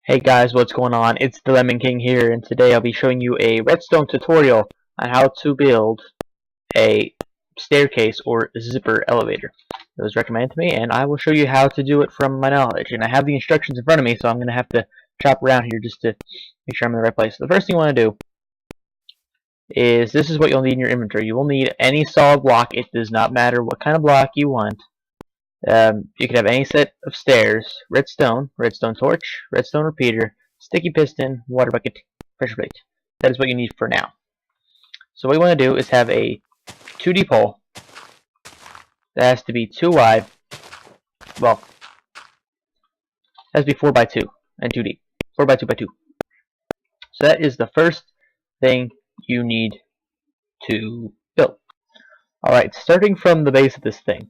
Hey guys, what's going on? It's the Lemon King here, and today I'll be showing you a redstone tutorial on how to build a staircase or zipper elevator. It was recommended to me, and I will show you how to do it from my knowledge. And I have the instructions in front of me, so I'm going to have to chop around here just to make sure I'm in the right place. So the first thing you want to do is this is what you'll need in your inventory. You will need any solid block. It does not matter what kind of block you want. You could have any set of stairs, redstone torch, redstone repeater, sticky piston, water bucket, pressure plate. That is what you need for now. So what you want to do is have a 2D pole that has to be 2 wide. Well, it has to be 4 by 2 and 2 deep. 4 by 2 by 2. So that is the first thing you need to build. Alright, starting from the base of this thing.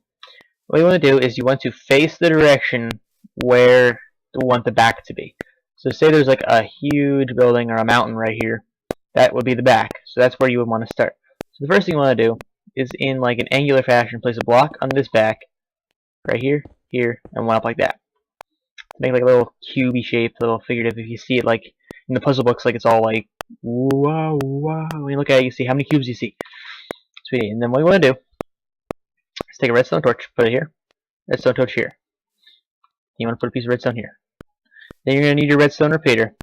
What you want to do is you want to face the direction where you want the back to be. So say there's like a huge building or a mountain right here. That would be the back. So that's where you would want to start. So the first thing you want to do is in like an angular fashion place a block on this back. Right here, here, and one up like that. To make like a little cubey shape, a little figurative. If you see it like in the puzzle books, like it's all like wow, wow. When you look at it, you see how many cubes you see. Sweetie. And then what you want to do is take a redstone torch, put it here, redstone torch here. You want to put a piece of redstone here. Then you're going to need your redstone repeater,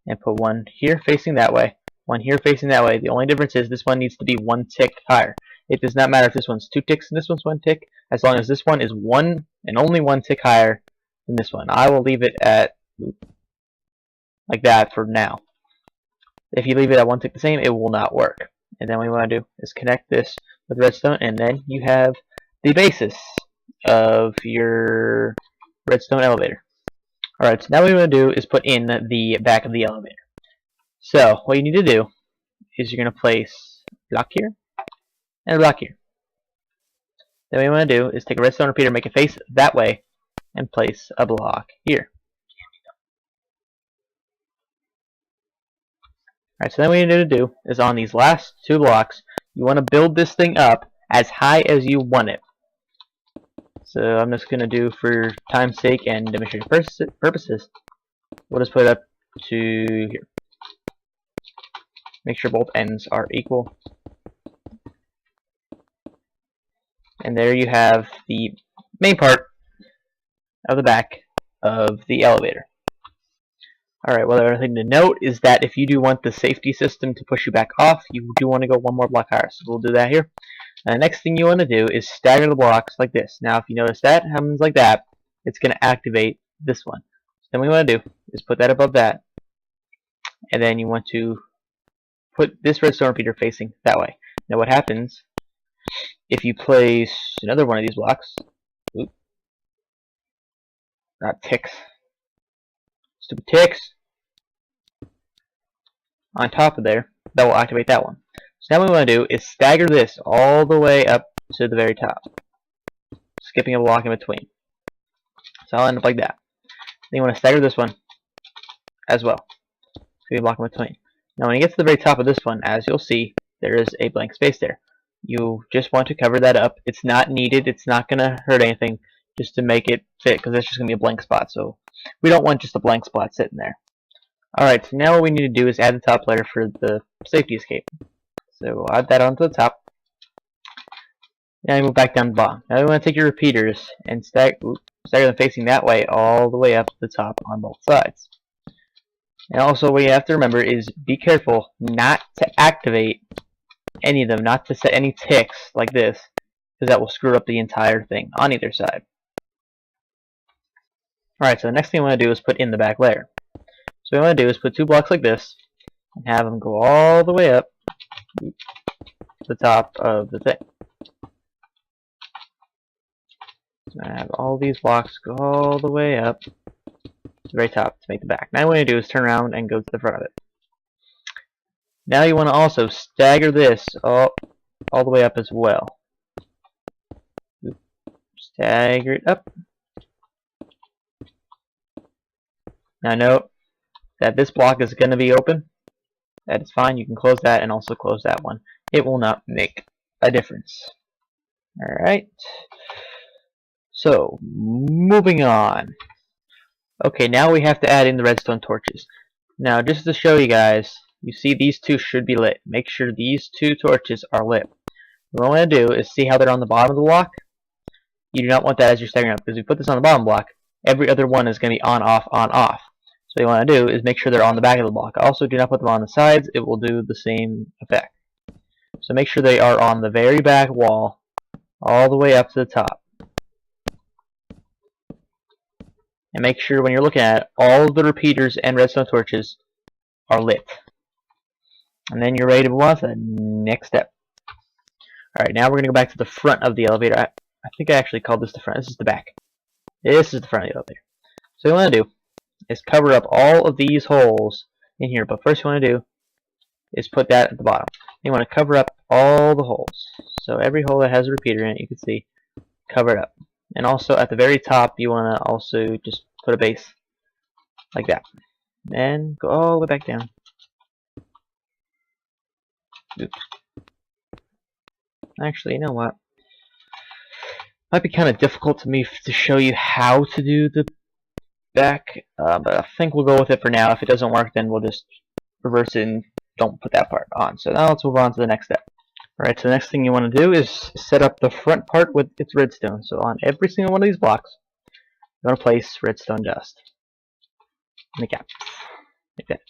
and put one here facing that way, one here facing that way. The only difference is this one needs to be 1 tick higher. It does not matter if this one's 2 ticks and this one's 1 tick, as long as this one is 1 and only 1 tick higher than this one. I will leave it at like that for now. If you leave it at 1 tick the same, it will not work. And then what you want to do is connect this with redstone, and then you have the basis of your redstone elevator. Alright, so now what you want to do is put in the back of the elevator. So, what you need to do is you're going to place a block here and a block here. Then what you want to do is take a redstone repeater, make it face that way, and place a block here. Alright, so then what you need to do is on these last 2 blocks, you want to build this thing up as high as you want it. So I'm just going to do, for time's sake and demonstration purposes, we'll just put it up to here. Make sure both ends are equal. And there you have the main part of the back of the elevator. Alright, well, the other thing to note is that if you do want the safety system to push you back off, you do want to go 1 more block higher. So we'll do that here. And the next thing you want to do is stagger the blocks like this. Now, if you notice that happens like that, it's going to activate this one. So then what you want to do is put that above that. And then you want to put this redstone repeater facing that way. Now what happens if you place another one of these blocks, not ticks, stupid ticks, on top of there, that will activate that one. So now what we want to do is stagger this all the way up to the very top, skipping a block in between. So I'll end up like that. Then you want to stagger this one as well, skipping a block in between. Now when you get to the very top of this one, as you'll see, there is a blank space there. You just want to cover that up. It's not needed. It's not going to hurt anything, just to make it fit, because it's just going to be a blank spot. So we don't want just a blank spot sitting there. Alright, so now what we need to do is add the top layer for the safety escape. So we'll add that onto the top. Now you move back down to the bottom. Now we want to take your repeaters and stagger them facing that way all the way up to the top on both sides. And also what you have to remember is be careful not to activate any of them, not to set any ticks like this, because that will screw up the entire thing on either side. Alright, so the next thing we want to do is put in the back layer. So what we want to do is put 2 blocks like this and have them go all the way up to the top of the thing. So I have all these blocks go all the way up to the very top to make the back. Now what we want to do is turn around and go to the front of it. Now you want to also stagger this all the way up as well. Stagger it up. Now note that this block is going to be open. That is fine. You can close that and also close that one. It will not make a difference. Alright. So, moving on. Okay, now we have to add in the redstone torches. Now, just to show you guys, you see these two should be lit. Make sure these two torches are lit. What I want to do is see how they're on the bottom of the block. You do not want that as you're staggering up, because if you put this on the bottom block, every other one is going to be on, off, on, off. So what you want to do is make sure they're on the back of the block. Also, do not put them on the sides. It will do the same effect. So make sure they are on the very back wall, all the way up to the top. And make sure when you're looking at it, all of the repeaters and redstone torches are lit. And then you're ready to move on to the next step. Alright, now we're going to go back to the front of the elevator. I think I actually called this the front. This is the back. This is the front of the elevator. So what you want to do is cover up all of these holes in here. But first you want to do is put that at the bottom. You want to cover up all the holes. So every hole that has a repeater in it, you can see, cover it up. And also at the very top, you want to also just put a base like that. Then go all the way back down. Oops. Actually, you know what? Might be kind of difficult to me to show you how to do the back, but I think we'll go with it for now. If it doesn't work, then we'll just reverse it and don't put that part on. So now let's move on to the next step. Alright, so the next thing you want to do is set up the front part with its redstone. So on every single one of these blocks, you want to place redstone dust in the gap, like that.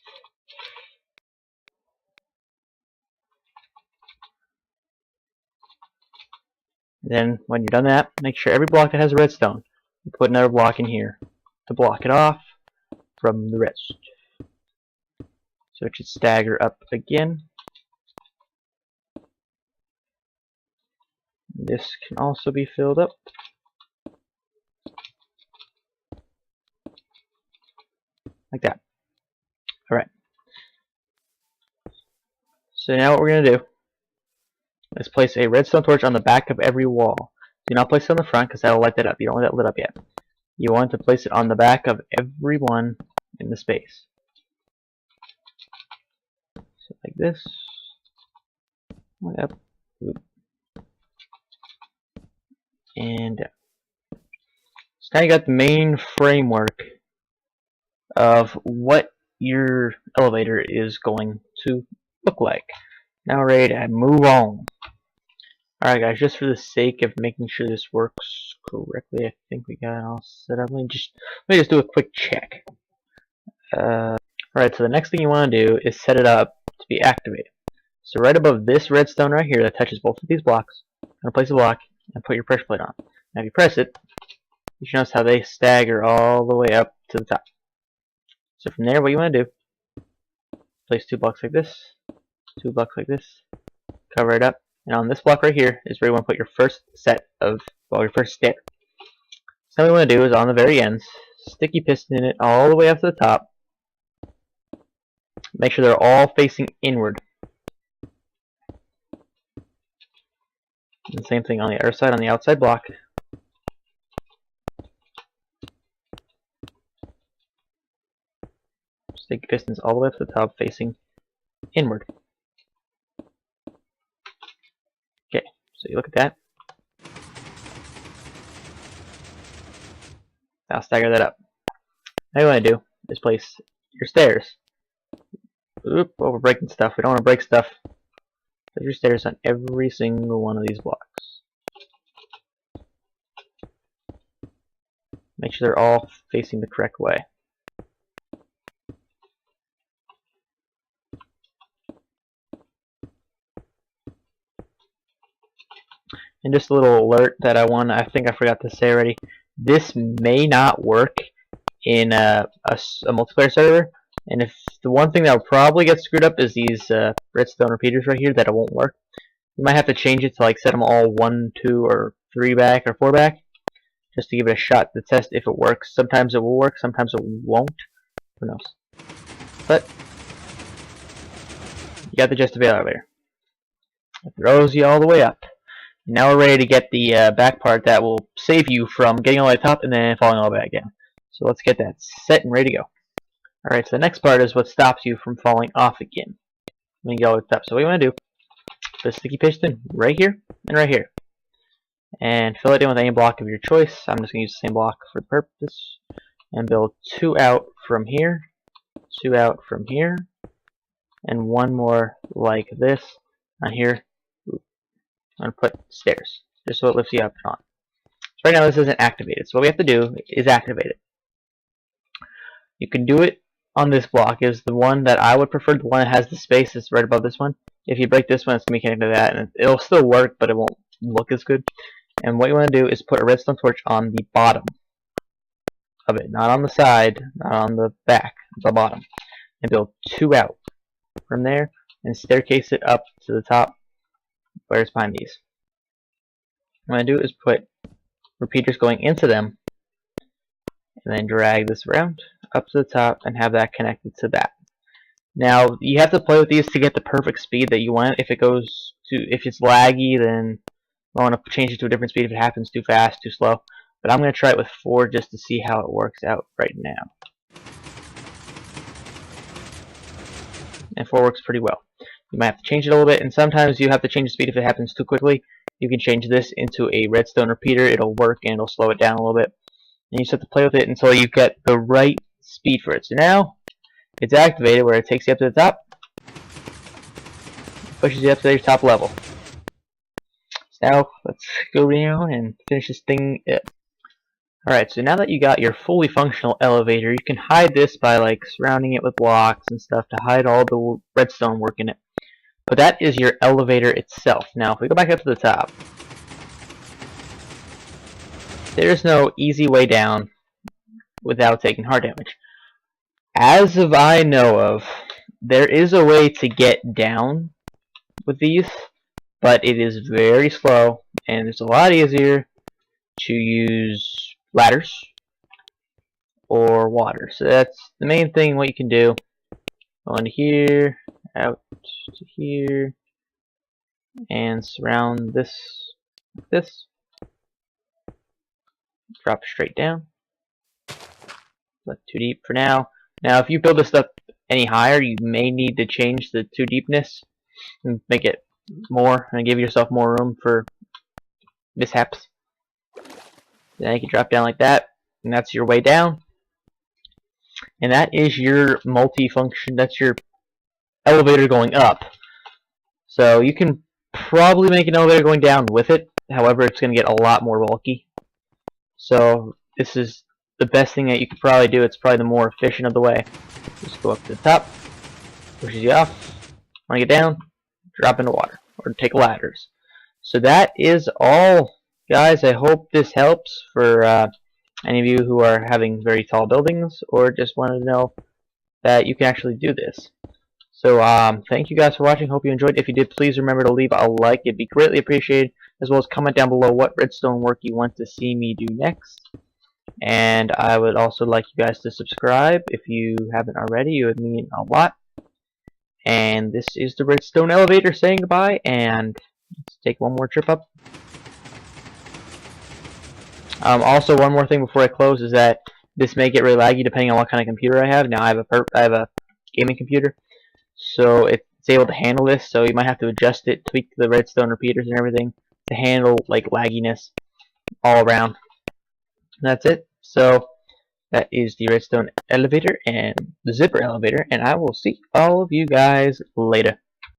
Then when you're done that, make sure every block that has a redstone, you put another block in here to block it off from the rest. So it should stagger up again. This can also be filled up. Like that. Alright. So now what we're going to do is place a redstone torch on the back of every wall. Do not place it on the front because that will light that up. You don't want that lit up yet. You want to place it on the back of every one in the space. So like this. Up. And so now you got the main framework of what your elevator is going to look like. Now we're ready to move on. Alright guys, just for the sake of making sure this works correctly, I think we got it all set up. Let me just do a quick check. Alright, so the next thing you want to do is set it up to be activated. So right above this redstone right here that touches both of these blocks, I'm going to place a block and put your pressure plate on. Now if you press it, you should notice how they stagger all the way up to the top. So from there, what you want to do, place 2 blocks like this, 2 blocks like this, cover it up, and on this block right here is where you want to put your first set of, well, your first stair. So what you want to do is on the very ends, sticky piston in it all the way up to the top. Make sure they're all facing inward. And the same thing on the other side, on the outside block. Sticky pistons all the way up to the top, facing inward. Okay, so you look at that. Now stagger that up. Now what you want to do is place your stairs. Oop, well, we're breaking stuff. We don't want to break stuff. Put your stairs on every single one of these blocks. Make sure they're all facing the correct way. And just a little alert that I think I forgot to say already. This may not work in a multiplayer server. And if the one thing that will probably get screwed up is these redstone repeaters right here, that it won't work. You might have to change it to like set them all 1, 2, or 3 back or 4 back, just to give it a shot to test if it works. Sometimes it will work, sometimes it won't. Who knows? But you got the gist of it out there. It throws you all the way up. Now we're ready to get the back part that will save you from getting all the way to the top and then falling all the way back again. So let's get that set and ready to go. Alright, so the next part is what stops you from falling off again when you go with up. So what you want to do, put a sticky piston right here and right here. And fill it in with any block of your choice. I'm just going to use the same block for the purpose. and build 2 out from here, 2 out from here, and 1 more like this on here. I'm going to put stairs, just so it lifts you up and on. So right now this isn't activated, so what we have to do is activate it. You can do it on this block, is the one that I would prefer, the one that has the space that's right above this one. If you break this one, it's going to be connected to that, and it'll still work, but it won't look as good. And what you want to do is put a redstone torch on the bottom of it, not on the side, not on the back, the bottom, and build 2 out from there, and staircase it up to the top where it's behind these. What I'm going to do is put repeaters going into them, and then drag this around up to the top and have that connected to that. Now you have to play with these to get the perfect speed that you want. If it's laggy, then I want to change it to a different speed if it happens too fast, too slow. But I'm going to try it with 4 just to see how it works out right now. And 4 works pretty well. You might have to change it a little bit, and sometimes you have to change the speed if it happens too quickly. You can change this into a redstone repeater. It'll work and it'll slow it down a little bit. And you just have to play with it until you get the right speed for it. So now it's activated where it takes you up to the top, pushes you up to your top level. So now let's go down and finish this thing up. Alright, so now that you got your fully functional elevator, you can hide this by like surrounding it with blocks and stuff to hide all the redstone work in it. But that is your elevator itself. Now if we go back up to the top, there's no easy way down without taking hard damage. As of I know of, there is a way to get down with these, but it is very slow, and it's a lot easier to use ladders or water. So that's the main thing what you can do. Go into here, out to here, and surround this like this. Drop straight down. Not too deep for now. Now if you build this up any higher, you may need to change the too deepness and make it more and give yourself more room for mishaps. Then you can drop down like that, and that's your way down. And that is your multi-function, that's your elevator going up. So you can probably make an elevator going down with it, however it's going to get a lot more bulky. So this is the best thing that you could probably do. It's probably the more efficient of the way. Just go up to the top, pushes you off. Want to get down, drop into water, or take ladders. So that is all, guys. I hope this helps for any of you who are having very tall buildings or just wanted to know that you can actually do this. So thank you guys for watching. Hope you enjoyed. If you did, please remember to leave a like. It'd be greatly appreciated, as well as comment down below what redstone work you want to see me do next. And I would also like you guys to subscribe if you haven't already. It would mean a lot. And this is the redstone elevator saying goodbye, and let's take one more trip up. Also, one more thing before I close is that this may get really laggy depending on what kind of computer I have. Now I have a gaming computer, so it's able to handle this. So you might have to adjust it, tweak the redstone repeaters and everything to handle like lagginess all around. And that's it. So that is the redstone elevator and the zipper elevator, and I will see all of you guys later.